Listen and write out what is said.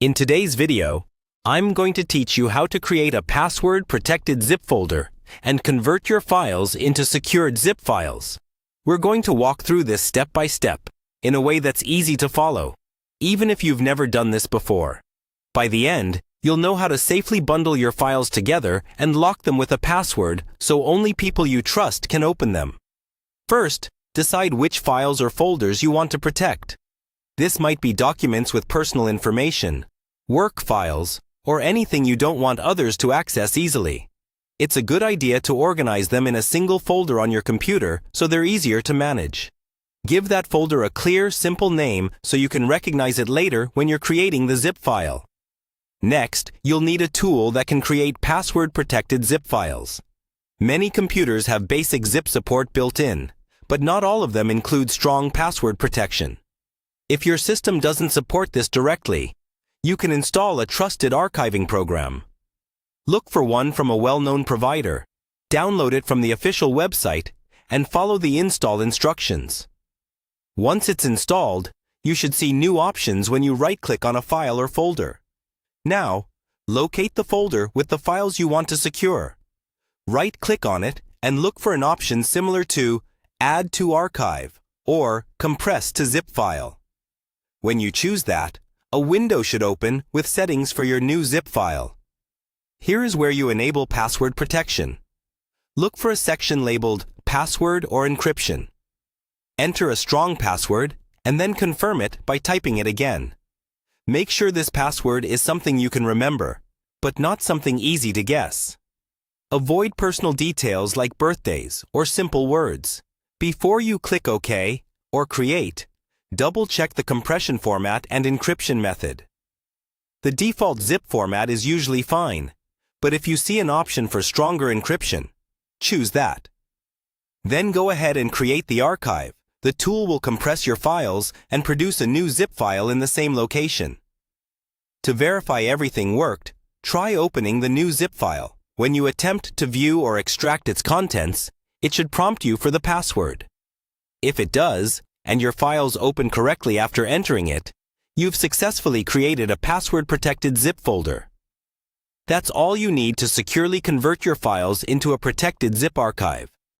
In today's video, I'm going to teach you how to create a password-protected zip folder and convert your files into secured zip files. We're going to walk through this step by step in a way that's easy to follow, even if you've never done this before. By the end, you'll know how to safely bundle your files together and lock them with a password so only people you trust can open them. First, decide which files or folders you want to protect. This might be documents with personal information, work files, or anything you don't want others to access easily. It's a good idea to organize them in a single folder on your computer so they're easier to manage. Give that folder a clear, simple name so you can recognize it later when you're creating the zip file. Next, you'll need a tool that can create password-protected zip files. Many computers have basic zip support built in, but not all of them include strong password protection. If your system doesn't support this directly, you can install a trusted archiving program. Look for one from a well-known provider, download it from the official website, and follow the install instructions. Once it's installed, you should see new options when you right-click on a file or folder. Now, locate the folder with the files you want to secure. Right-click on it and look for an option similar to Add to Archive or Compress to Zip File. When you choose that, a window should open with settings for your new zip file. Here is where you enable password protection. Look for a section labeled Password or Encryption. Enter a strong password and then confirm it by typing it again. Make sure this password is something you can remember, but not something easy to guess. Avoid personal details like birthdays or simple words. Before you click OK or Create, double-check the compression format and encryption method. The default zip format is usually fine, but if you see an option for stronger encryption, choose that. Then go ahead and create the archive. The tool will compress your files and produce a new zip file in the same location. To verify everything worked, try opening the new zip file. When you attempt to view or extract its contents, it should prompt you for the password. If it does, and your files open correctly after entering it, you've successfully created a password-protected zip folder. That's all you need to securely convert your files into a protected zip archive.